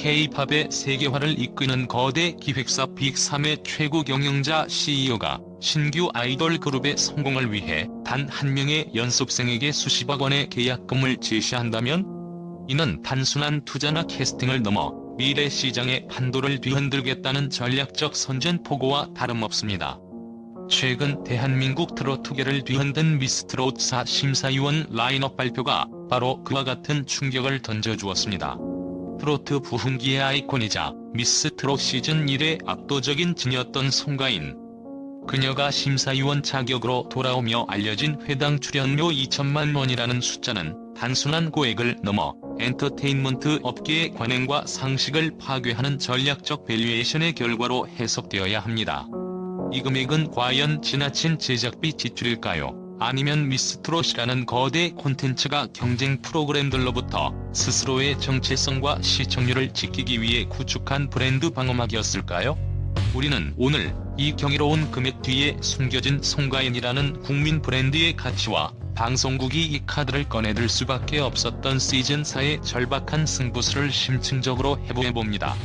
K-팝의 세계화를 이끄는 거대 기획사 빅3의 최고 경영자 CEO가 신규 아이돌 그룹의 성공을 위해 단 한 명의 연습생에게 수십억 원의 계약금을 제시한다면? 이는 단순한 투자나 캐스팅을 넘어 미래 시장의 판도를 뒤흔들겠다는 전략적 선전포고와 다름없습니다. 최근 대한민국 트로트계를 뒤흔든 미스트롯4 심사위원 라인업 발표가 바로 그와 같은 충격을 던져주었습니다. 트로트 부흥기의 아이콘이자 미스트롯 시즌 1의 압도적인 진이었던 송가인. 그녀가 심사위원 자격으로 돌아오며 알려진 회당 출연료 2천만 원이라는 숫자는 단순한 고액을 넘어 엔터테인먼트 업계의 관행과 상식을 파괴하는 전략적 밸류에이션의 결과로 해석되어야 합니다. 이 금액은 과연 지나친 제작비 지출일까요? 아니면 미스트롯이라는 거대 콘텐츠가 경쟁 프로그램들로부터 스스로의 정체성과 시청률을 지키기 위해 구축한 브랜드 방어막이었을까요? 우리는 오늘 이 경이로운 금액 뒤에 숨겨진 송가인이라는 국민 브랜드의 가치와 방송국이 이 카드를 꺼내들 수밖에 없었던 시즌4의 절박한 승부수를 심층적으로 해부해봅니다.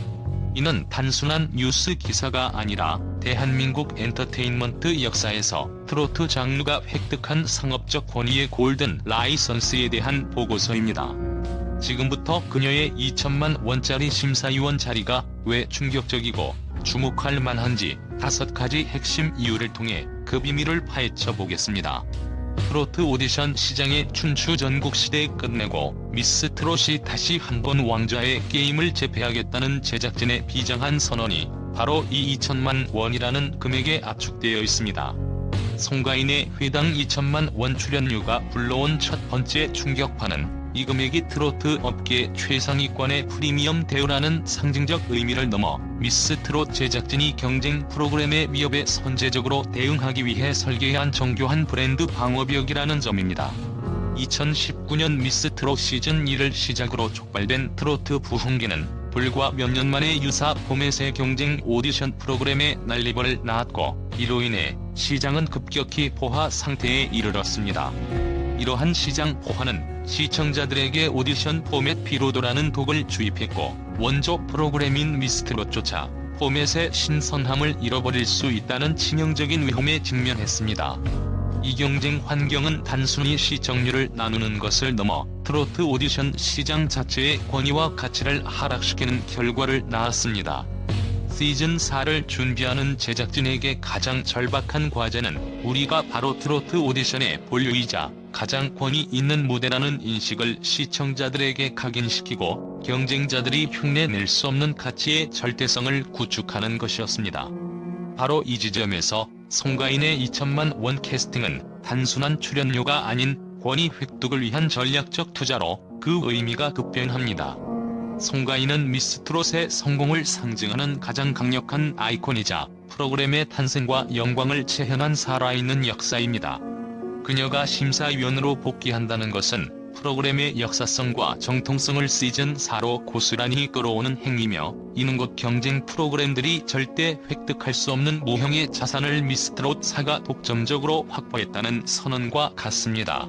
이는 단순한 뉴스 기사가 아니라 대한민국 엔터테인먼트 역사에서 트로트 장르가 획득한 상업적 권위의 골든 라이선스에 대한 보고서입니다. 지금부터 그녀의 2천만 원짜리 심사위원 자리가 왜 충격적이고 주목할 만한지 5가지 핵심 이유를 통해 그 비밀을 파헤쳐 보겠습니다. 트로트 오디션 시장의 춘추 전국시대 끝내고 미스트롯이 다시 한번 왕좌의 게임을 재패하겠다는 제작진의 비장한 선언이 바로 이 2천만 원이라는 금액에 압축되어 있습니다. 송가인의 회당 2천만 원 출연료가 불러온 첫 번째 충격파는 이 금액이 트로트 업계 최상위권의 프리미엄 대우라는 상징적 의미를 넘어 미스트롯 제작진이 경쟁 프로그램의 위협에 선제적으로 대응하기 위해 설계한 정교한 브랜드 방어벽이라는 점입니다. 2019년 미스트롯 시즌 1을 시작으로 촉발된 트로트 부흥기는 불과 몇 년 만에 유사 포맷의 경쟁 오디션 프로그램에 난리벌을 낳았고 이로 인해 시장은 급격히 포화 상태에 이르렀습니다. 이러한 시장 포화는 시청자들에게 오디션 포맷 피로도라는 독을 주입했고 원조 프로그램인 미스트롯조차 포맷의 신선함을 잃어버릴 수 있다는 치명적인 위험에 직면했습니다. 이 경쟁 환경은 단순히 시청률을 나누는 것을 넘어 트로트 오디션 시장 자체의 권위와 가치를 하락시키는 결과를 낳았습니다. 시즌4를 준비하는 제작진에게 가장 절박한 과제는 우리가 바로 트로트 오디션의 본류이자 가장 권위 있는 무대라는 인식을 시청자들에게 각인시키고 경쟁자들이 흉내낼 수 없는 가치의 절대성을 구축하는 것이었습니다. 바로 이 지점에서 송가인의 2천만 원 캐스팅은 단순한 출연료가 아닌 권위 획득을 위한 전략적 투자로 그 의미가 급변합니다. 송가인은 미스트롯의 성공을 상징하는 가장 강력한 아이콘이자 프로그램의 탄생과 영광을 재현한 살아있는 역사입니다. 그녀가 심사위원으로 복귀한다는 것은 프로그램의 역사성과 정통성을 시즌4로 고스란히 끌어오는 행위며 이는 곧 경쟁 프로그램들이 절대 획득할 수 없는 무형의 자산을 미스트롯4가 독점적으로 확보했다는 선언과 같습니다.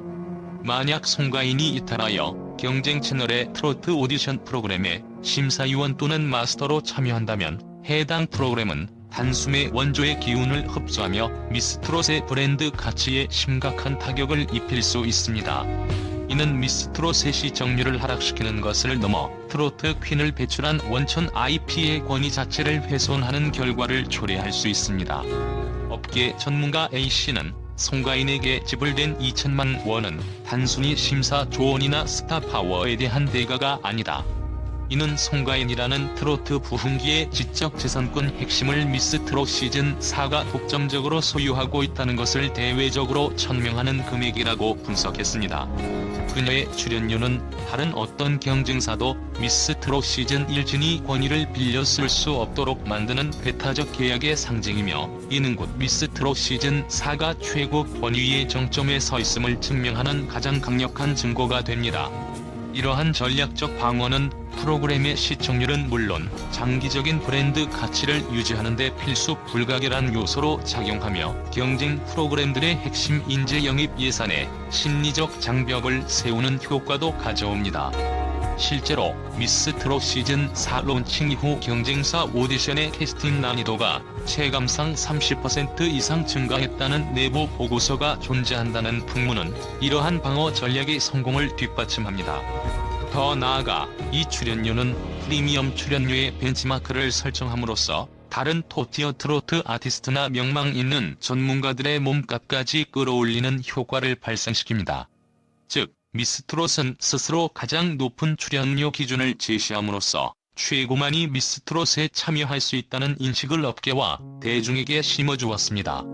만약 송가인이 이탈하여 경쟁 채널의 트로트 오디션 프로그램에 심사위원 또는 마스터로 참여한다면 해당 프로그램은 단숨에 원조의 기운을 흡수하며 미스트롯의 브랜드 가치에 심각한 타격을 입힐 수 있습니다. 이는 미스트롯의 시청률을 하락시키는 것을 넘어 트로트 퀸을 배출한 원천 IP의 권위 자체를 훼손하는 결과를 초래할 수 있습니다. 업계 전문가 A씨는 송가인에게 지불된 2천만 원은 단순히 심사 조언이나 스타 파워에 대한 대가가 아니다. 이는 송가인이라는 트로트 부흥기의 지적 재산권 핵심을 미스트롯 시즌4가 독점적으로 소유하고 있다는 것을 대외적으로 천명하는 금액이라고 분석했습니다. 그녀의 출연료는 다른 어떤 경쟁사도 미스트롯 시즌 1진이 권위를 빌려 쓸 수 없도록 만드는 배타적 계약의 상징이며 이는 곧 미스트롯 시즌4가 최고 권위의 정점에 서 있음을 증명하는 가장 강력한 증거가 됩니다. 이러한 전략적 방어는 프로그램의 시청률은 물론 장기적인 브랜드 가치를 유지하는 데 필수 불가결한 요소로 작용하며 경쟁 프로그램들의 핵심 인재 영입 예산에 심리적 장벽을 세우는 효과도 가져옵니다. 실제로 미스 트롯 시즌 4 론칭 이후 경쟁사 오디션의 캐스팅 난이도가 체감상 30% 이상 증가했다는 내부 보고서가 존재한다는 풍문은 이러한 방어 전략의 성공을 뒷받침합니다. 더 나아가 이 출연료는 프리미엄 출연료의 벤치마크를 설정함으로써 다른 톱티어 트로트 아티스트나 명망 있는 전문가들의 몸값까지 끌어올리는 효과를 발생시킵니다. 즉, 미스트롯은 스스로 가장 높은 출연료 기준을 제시함으로써 최고만이 미스트롯에 참여할 수 있다는 인식을 업계와 대중에게 심어주었습니다.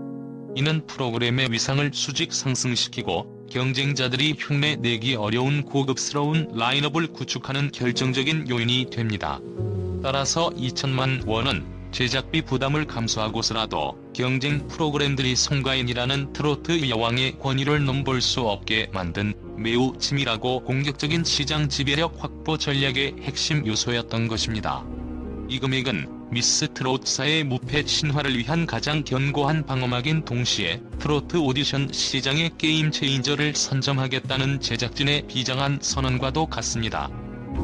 이는 프로그램의 위상을 수직 상승시키고 경쟁자들이 흉내내기 어려운 고급스러운 라인업을 구축하는 결정적인 요인이 됩니다. 따라서 2천만 원은 제작비 부담을 감수하고서라도 경쟁 프로그램들이 송가인이라는 트로트 여왕의 권위를 넘볼 수 없게 만든 매우 치밀하고 공격적인 시장 지배력 확보 전략의 핵심 요소였던 것입니다. 이 금액은 미스 트롯사의 무패 신화를 위한 가장 견고한 방어막인 동시에 트로트 오디션 시장의 게임 체인저를 선점하겠다는 제작진의 비장한 선언과도 같습니다.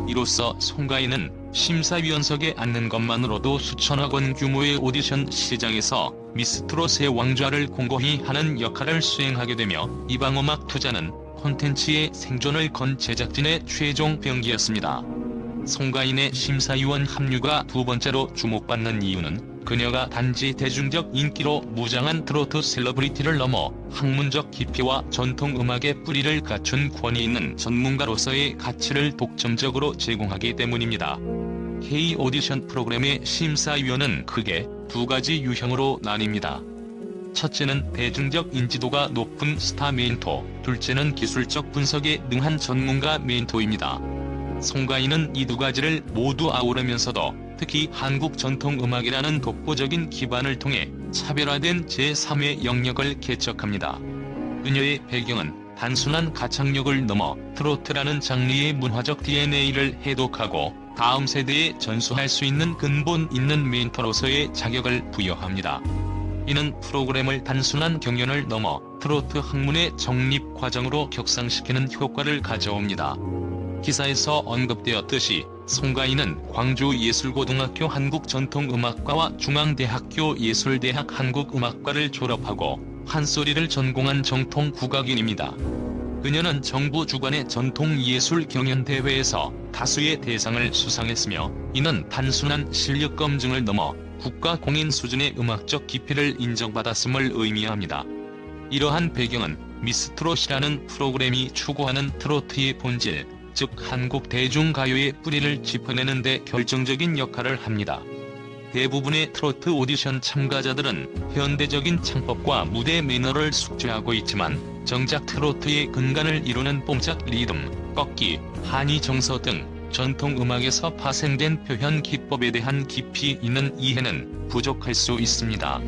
이로써 송가인은 심사위원석에 앉는 것만으로도 수천억 원 규모의 오디션 시장에서 미스트롯의 왕좌를 공고히 하는 역할을 수행하게 되며 이 방어막 투자는 콘텐츠의 생존을 건 제작진의 최종 병기였습니다. 송가인의 심사위원 합류가 두 번째로 주목받는 이유는 그녀가 단지 대중적 인기로 무장한 트로트 셀러브리티를 넘어 학문적 깊이와 전통 음악의 뿌리를 갖춘 권위 있는 전문가로서의 가치를 독점적으로 제공하기 때문입니다. K 오디션 프로그램의 심사위원은 크게 두 가지 유형으로 나뉩니다. 첫째는 대중적 인지도가 높은 스타 멘토, 둘째는 기술적 분석에 능한 전문가 멘토입니다. 송가인은 이 두 가지를 모두 아우르면서도 특히 한국 전통음악이라는 독보적인 기반을 통해 차별화된 제3의 영역을 개척합니다. 그녀의 배경은 단순한 가창력을 넘어 트로트라는 장르의 문화적 DNA를 해독하고 다음 세대에 전수할 수 있는 근본 있는 멘토로서의 자격을 부여합니다. 이는 프로그램을 단순한 경연을 넘어 트로트 학문의 정립 과정으로 격상시키는 효과를 가져옵니다. 기사에서 언급되었듯이 송가인은 광주예술고등학교 한국전통음악과와 중앙대학교 예술대학 한국음악과를 졸업하고 한소리를 전공한 정통 국악인입니다. 그녀는 정부 주관의 전통예술 경연대회에서 다수의 대상을 수상했으며 이는 단순한 실력 검증을 넘어 국가 공인 수준의 음악적 깊이를 인정받았음을 의미합니다. 이러한 배경은 미스트롯이라는 프로그램이 추구하는 트로트의 본질, 즉 한국 대중가요의 뿌리를 짚어내는 데 결정적인 역할을 합니다. 대부분의 트로트 오디션 참가자들은 현대적인 창법과 무대 매너를 숙지하고 있지만 정작 트로트의 근간을 이루는 뽕짝 리듬, 꺾기, 한이 정서 등 전통음악에서 파생된 표현 기법에 대한 깊이 있는 이해는 부족할 수 있습니다.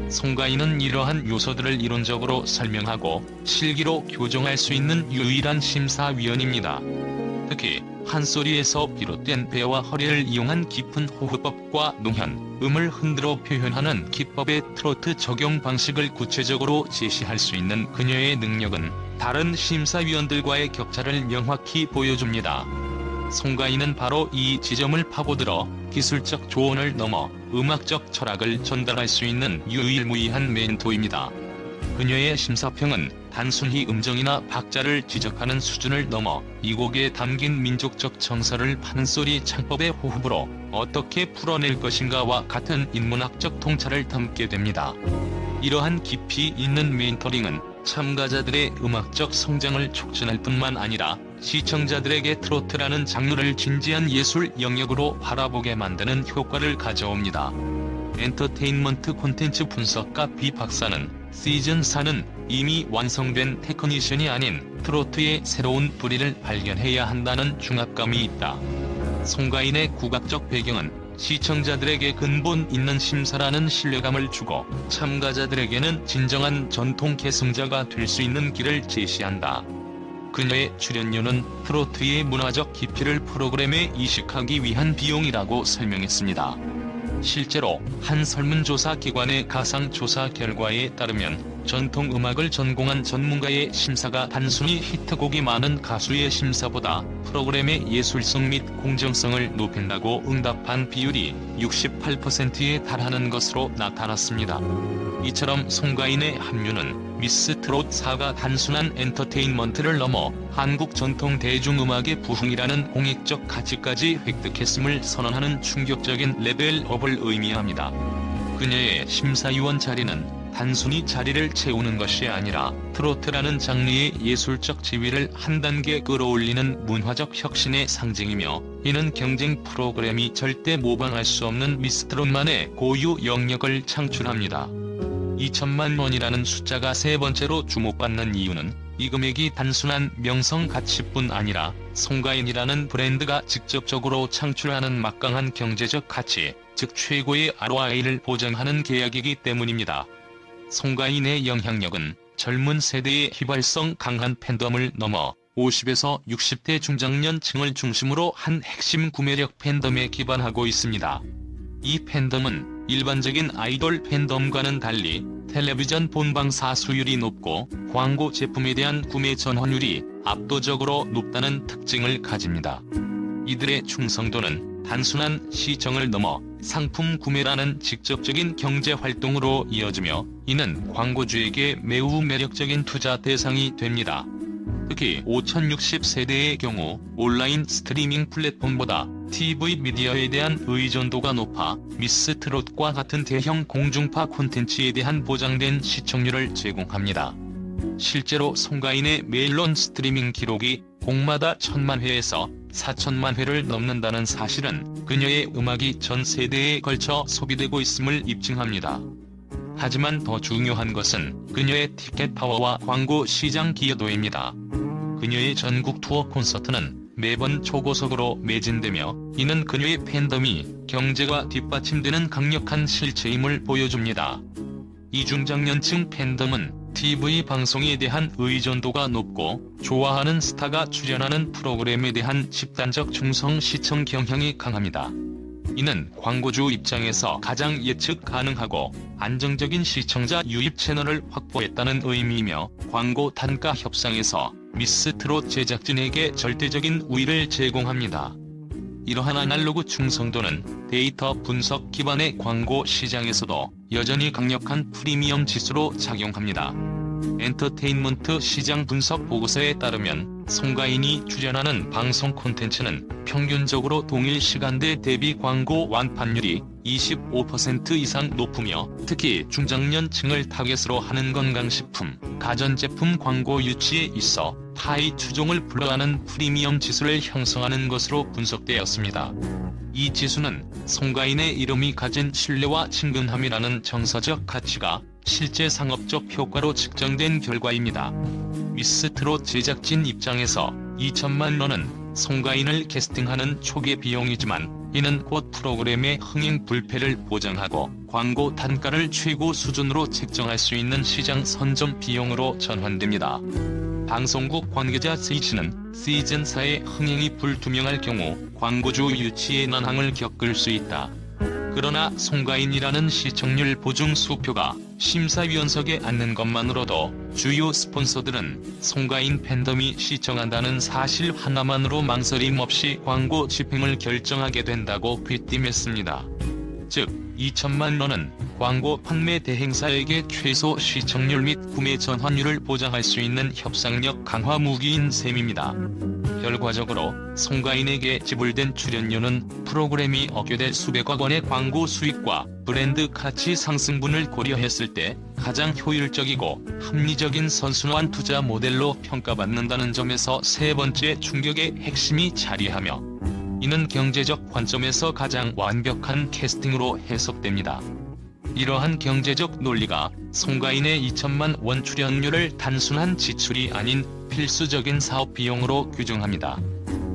송가인은 이러한 요소들을 이론적으로 설명하고 실기로 교정할 수 있는 유일한 심사위원입니다. 특히 한소리에서 비롯된 배와 허리를 이용한 깊은 호흡법과 농현, 음을 흔들어 표현하는 기법의 트로트 적용 방식을 구체적으로 제시할 수 있는 그녀의 능력은 다른 심사위원들과의 격차를 명확히 보여줍니다. 송가인은 바로 이 지점을 파고들어 기술적 조언을 넘어 음악적 철학을 전달할 수 있는 유일무이한 멘토입니다. 그녀의 심사평은 단순히 음정이나 박자를 지적하는 수준을 넘어 이 곡에 담긴 민족적 정서를 판소리 창법의 호흡으로 어떻게 풀어낼 것인가와 같은 인문학적 통찰을 담게 됩니다. 이러한 깊이 있는 멘토링은 참가자들의 음악적 성장을 촉진할 뿐만 아니라 시청자들에게 트로트라는 장르를 진지한 예술 영역으로 바라보게 만드는 효과를 가져옵니다. 엔터테인먼트 콘텐츠 분석가 B 박사는 시즌4는 이미 완성된 테크니션이 아닌 트로트의 새로운 뿌리를 발견해야 한다는 중압감이 있다. 송가인의 국악적 배경은 시청자들에게 근본 있는 심사라는 신뢰감을 주고 참가자들에게는 진정한 전통 계승자가 될 수 있는 길을 제시한다. 그녀의 출연료는 트로트의 문화적 깊이를 프로그램에 이식하기 위한 비용이라고 설명했습니다. 실제로 한 설문조사 기관의 가상조사 결과에 따르면 전통 음악을 전공한 전문가의 심사가 단순히 히트곡이 많은 가수의 심사보다 프로그램의 예술성 및 공정성을 높인다고 응답한 비율이 68%에 달하는 것으로 나타났습니다. 이처럼 송가인의 합류는 미스 트롯 4가 단순한 엔터테인먼트를 넘어 한국 전통 대중음악의 부흥이라는 공익적 가치까지 획득했음을 선언하는 충격적인 레벨업을 의미합니다. 그녀의 심사위원 자리는 단순히 자리를 채우는 것이 아니라 트로트라는 장르의 예술적 지위를 한 단계 끌어올리는 문화적 혁신의 상징이며, 이는 경쟁 프로그램이 절대 모방할 수 없는 미스트롯만의 고유 영역을 창출합니다. 2천만 원이라는 숫자가 세 번째로 주목받는 이유는 이 금액이 단순한 명성 가치뿐 아니라 송가인이라는 브랜드가 직접적으로 창출하는 막강한 경제적 가치, 즉 최고의 ROI를 보장하는 계약이기 때문입니다. 송가인의 영향력은 젊은 세대의 휘발성 강한 팬덤을 넘어 50에서 60대 중장년층을 중심으로 한 핵심 구매력 팬덤에 기반하고 있습니다. 이 팬덤은 일반적인 아이돌 팬덤과는 달리 텔레비전 본방사 수율이 높고 광고 제품에 대한 구매 전환율이 압도적으로 높다는 특징을 가집니다. 이들의 충성도는 단순한 시청을 넘어 상품 구매라는 직접적인 경제 활동으로 이어지며, 이는 광고주에게 매우 매력적인 투자 대상이 됩니다. 특히 5060세대의 경우 온라인 스트리밍 플랫폼보다 TV 미디어에 대한 의존도가 높아 미스 트롯과 같은 대형 공중파 콘텐츠에 대한 보장된 시청률을 제공합니다. 실제로 송가인의 멜론 스트리밍 기록이 곡마다 1000만 회에서 4000만 회를 넘는다는 사실은 그녀의 음악이 전 세대에 걸쳐 소비되고 있음을 입증합니다. 하지만 더 중요한 것은 그녀의 티켓 파워와 광고 시장 기여도입니다. 그녀의 전국 투어 콘서트는 매번 초고속으로 매진되며, 이는 그녀의 팬덤이 경제가 뒷받침되는 강력한 실체임을 보여줍니다. 이중장년층 팬덤은 TV 방송에 대한 의존도가 높고, 좋아하는 스타가 출연하는 프로그램에 대한 집단적 충성 시청 경향이 강합니다. 이는 광고주 입장에서 가장 예측 가능하고 안정적인 시청자 유입 채널을 확보했다는 의미이며, 광고 단가 협상에서 미스 트롯 제작진에게 절대적인 우위를 제공합니다. 이러한 아날로그 충성도는 데이터 분석 기반의 광고 시장에서도 여전히 강력한 프리미엄 지수로 작용합니다. 엔터테인먼트 시장 분석 보고서에 따르면 송가인이 출연하는 방송 콘텐츠는 평균적으로 동일 시간대 대비 광고 완판율이 25% 이상 높으며, 특히 중장년층을 타겟으로 하는 건강식품, 가전제품 광고 유치에 있어 하이 추종을 불허하는 프리미엄 지수를 형성하는 것으로 분석되었습니다. 이 지수는 송가인의 이름이 가진 신뢰와 친근함이라는 정서적 가치가 실제 상업적 효과로 측정된 결과입니다. 미스 트롯 제작진 입장에서 2천만 원은 송가인을 캐스팅하는 초기 비용이지만, 이는 곧 프로그램의 흥행 불패를 보장하고 광고 단가를 최고 수준으로 책정할 수 있는 시장 선점 비용으로 전환됩니다. 방송국 관계자 C는 시즌4의 흥행이 불투명할 경우 광고주 유치의 난항을 겪을 수 있다. 그러나 송가인이라는 시청률 보증 수표가 심사위원석에 앉는 것만으로도 주요 스폰서들은 송가인 팬덤이 시청한다는 사실 하나만으로 망설임 없이 광고 집행을 결정하게 된다고 귀띔했습니다. 즉, 2천만 원은 광고 판매 대행사에게 최소 시청률 및 구매 전환율을 보장할 수 있는 협상력 강화 무기인 셈입니다. 결과적으로 송가인에게 지불된 출연료는 프로그램이 얻게 될 수백억 원의 광고 수익과 브랜드 가치 상승분을 고려했을 때 가장 효율적이고 합리적인 선순환 투자 모델로 평가받는다는 점에서 세 번째 충격의 핵심이 자리하며, 이는 경제적 관점에서 가장 완벽한 캐스팅으로 해석됩니다. 이러한 경제적 논리가 송가인의 2천만 원 출연료를 단순한 지출이 아닌 필수적인 사업 비용으로 규정합니다.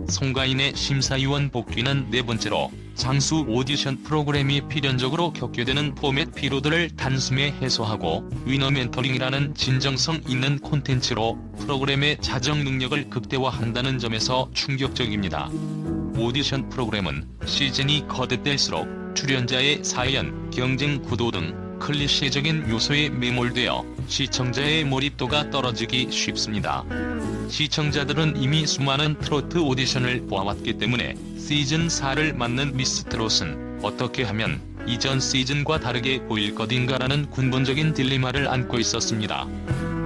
송가인의 심사위원 복귀는 네 번째로 장수 오디션 프로그램이 필연적으로 겪게 되는 포맷 피로들을 단숨에 해소하고 위너 멘토링이라는 진정성 있는 콘텐츠로 프로그램의 자정 능력을 극대화한다는 점에서 충격적입니다. 오디션 프로그램은 시즌이 거듭될수록 출연자의 사연, 경쟁 구도 등 클리셰적인 요소에 매몰되어 시청자의 몰입도가 떨어지기 쉽습니다. 시청자들은 이미 수많은 트로트 오디션을 보아왔기 때문에 시즌4를 맡는 미스 트롯은 어떻게 하면 이전 시즌과 다르게 보일 것인가라는 근본적인 딜레마를 안고 있었습니다.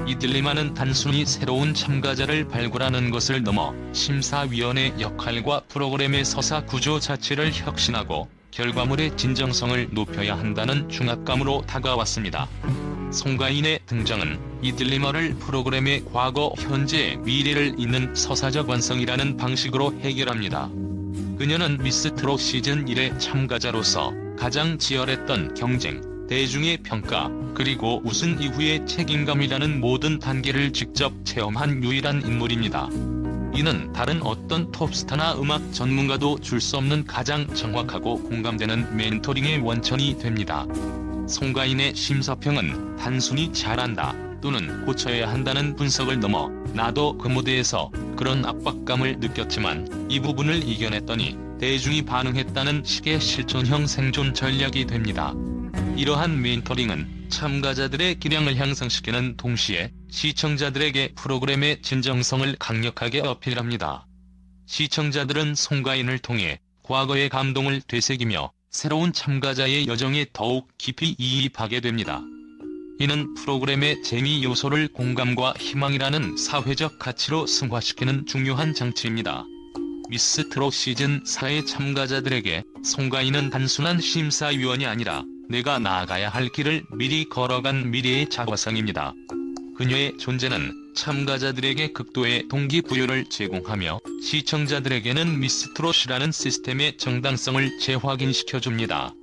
이 딜레마는 단순히 새로운 참가자를 발굴하는 것을 넘어 심사위원의 역할과 프로그램의 서사 구조 자체를 혁신하고 결과물의 진정성을 높여야 한다는 중압감으로 다가왔습니다. 송가인의 등장은 이 딜레마를 프로그램의 과거, 현재, 미래를 잇는 서사적 완성이라는 방식으로 해결합니다. 그녀는 미스 트롯 시즌 1의 참가자로서 가장 치열했던 경쟁, 대중의 평가, 그리고 우승 이후의 책임감이라는 모든 단계를 직접 체험한 유일한 인물입니다. 이는 다른 어떤 톱스타나 음악 전문가도 줄 수 없는 가장 정확하고 공감되는 멘토링의 원천이 됩니다. 송가인의 심사평은 단순히 잘한다 또는 고쳐야 한다는 분석을 넘어 나도 그 무대에서 그런 압박감을 느꼈지만 이 부분을 이겨냈더니 대중이 반응했다는 식의 실존형 생존 전략이 됩니다. 이러한 멘토링은 참가자들의 기량을 향상시키는 동시에 시청자들에게 프로그램의 진정성을 강력하게 어필합니다. 시청자들은 송가인을 통해 과거의 감동을 되새기며 새로운 참가자의 여정에 더욱 깊이 이입하게 됩니다. 이는 프로그램의 재미 요소를 공감과 희망이라는 사회적 가치로 승화시키는 중요한 장치입니다. 미스 트롯 시즌 4의 참가자들에게 송가인은 단순한 심사위원이 아니라 내가 나아가야 할 길을 미리 걸어간 미래의 자화상입니다. 그녀의 존재는 참가자들에게 극도의 동기부여를 제공하며 시청자들에게는 미스 트롯이라는 시스템의 정당성을 재확인시켜줍니다.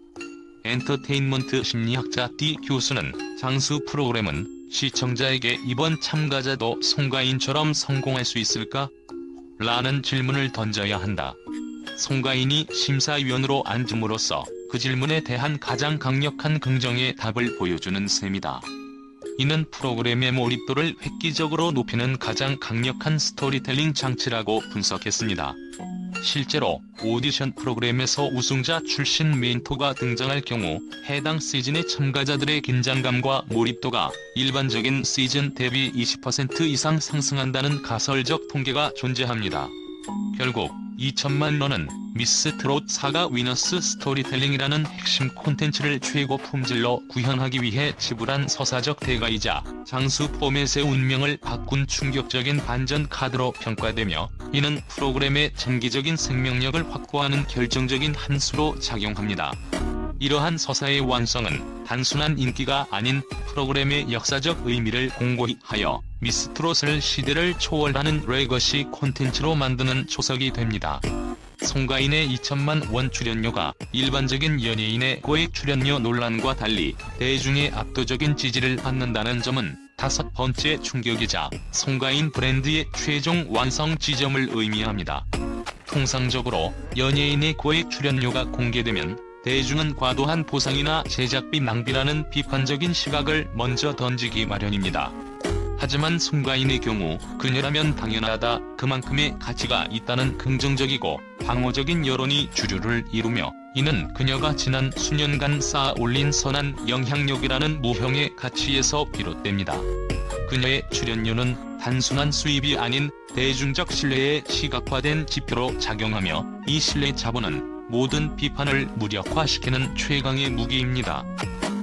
엔터테인먼트 심리학자 D 교수는 장수 프로그램은 시청자에게 이번 참가자도 송가인처럼 성공할 수 있을까? 라는 질문을 던져야 한다. 송가인이 심사위원으로 앉음으로써 그 질문에 대한 가장 강력한 긍정의 답을 보여주는 셈이다. 이는 프로그램의 몰입도를 획기적으로 높이는 가장 강력한 스토리텔링 장치라고 분석했습니다. 실제로 오디션 프로그램에서 우승자 출신 멘토가 등장할 경우 해당 시즌의 참가자들의 긴장감과 몰입도가 일반적인 시즌 대비 20% 이상 상승한다는 가설적 통계가 존재합니다. 결국 2천만 원은 미스 트롯 4가 위너스 스토리텔링이라는 핵심 콘텐츠를 최고 품질로 구현하기 위해 지불한 서사적 대가이자 장수 포맷의 운명을 바꾼 충격적인 반전 카드로 평가되며 이는 프로그램의 장기적인 생명력을 확보하는 결정적인 한 수로 작용합니다. 이러한 서사의 완성은 단순한 인기가 아닌 프로그램의 역사적 의미를 공고히 하여 미스 트롯을 시대를 초월하는 레거시 콘텐츠로 만드는 초석이 됩니다. 송가인의 2천만 원 출연료가 일반적인 연예인의 고액 출연료 논란과 달리 대중의 압도적인 지지를 받는다는 점은 다섯 번째 충격이자 송가인 브랜드의 최종 완성 지점을 의미합니다. 통상적으로 연예인의 고액 출연료가 공개되면 대중은 과도한 보상이나 제작비 낭비라는 비판적인 시각을 먼저 던지기 마련입니다. 하지만 송가인의 경우 그녀라면 당연하다, 그만큼의 가치가 있다는 긍정적이고 방어적인 여론이 주류를 이루며 이는 그녀가 지난 수년간 쌓아 올린 선한 영향력이라는 모형의 가치에서 비롯됩니다. 그녀의 출연료는 단순한 수입이 아닌 대중적 신뢰의 시각화된 지표로 작용하며 이 신뢰 자본은 모든 비판을 무력화시키는 최강의 무기입니다.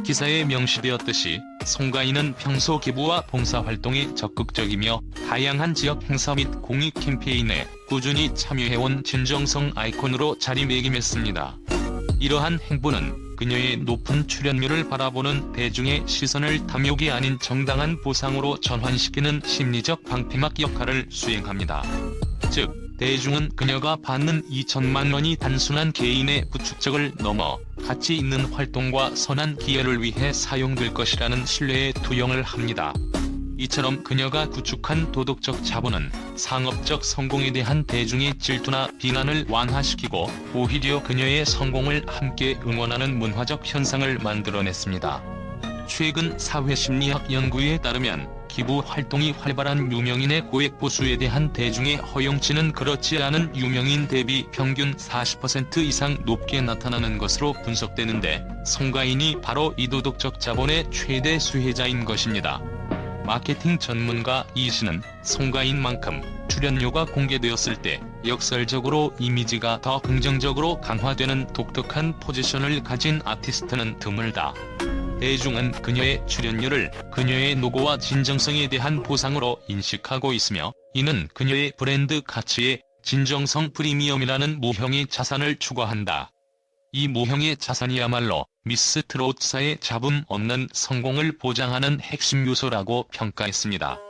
기사에 명시되었듯이 송가인은 평소 기부와 봉사활동에 적극적이며 다양한 지역 행사 및 공익 캠페인에 꾸준히 참여해온 진정성 아이콘으로 자리매김했습니다. 이러한 행보는 그녀의 높은 출연료를 바라보는 대중의 시선을 탐욕이 아닌 정당한 보상으로 전환시키는 심리적 방패막 역할을 수행합니다. 즉, 대중은 그녀가 받는 2천만 원이 단순한 개인의 부축적을 넘어 가치 있는 활동과 선한 기여를 위해 사용될 것이라는 신뢰에 투영을 합니다. 이처럼 그녀가 구축한 도덕적 자본은 상업적 성공에 대한 대중의 질투나 비난을 완화시키고 오히려 그녀의 성공을 함께 응원하는 문화적 현상을 만들어냈습니다. 최근 사회심리학 연구에 따르면 기부 활동이 활발한 유명인의 고액 보수에 대한 대중의 허용치는 그렇지 않은 유명인 대비 평균 40% 이상 높게 나타나는 것으로 분석되는데, 송가인이 바로 이 도덕적 자본의 최대 수혜자인 것입니다. 마케팅 전문가 이 씨는 송가인만큼 출연료가 공개되었을 때 역설적으로 이미지가 더 긍정적으로 강화되는 독특한 포지션을 가진 아티스트는 드물다. 대중은 그녀의 출연료를 그녀의 노고와 진정성에 대한 보상으로 인식하고 있으며, 이는 그녀의 브랜드 가치에 진정성 프리미엄이라는 무형의 자산을 추가한다. 이 무형의 자산이야말로 미스 트롯사의 잡음 없는 성공을 보장하는 핵심 요소라고 평가했습니다.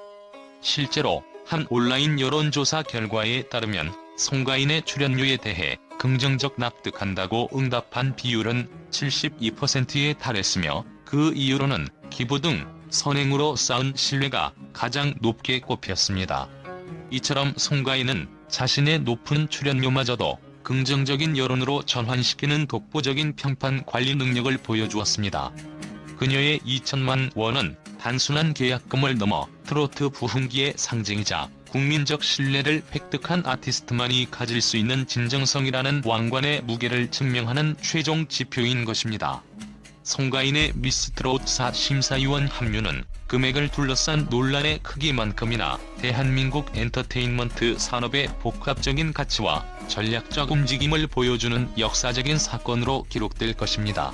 실제로 한 온라인 여론조사 결과에 따르면 송가인의 출연료에 대해 긍정적 납득한다고 응답한 비율은 72%에 달했으며, 그 이유로는 기부 등 선행으로 쌓은 신뢰가 가장 높게 꼽혔습니다. 이처럼 송가인은 자신의 높은 출연료마저도 긍정적인 여론으로 전환시키는 독보적인 평판 관리 능력을 보여주었습니다. 그녀의 2천만 원은 단순한 계약금을 넘어 트로트 부흥기의 상징이자 국민적 신뢰를 획득한 아티스트만이 가질 수 있는 진정성이라는 왕관의 무게를 증명하는 최종 지표인 것입니다. 송가인의 미스트롯사 심사위원 합류는 금액을 둘러싼 논란의 크기만큼이나 대한민국 엔터테인먼트 산업의 복합적인 가치와 전략적 움직임을 보여주는 역사적인 사건으로 기록될 것입니다.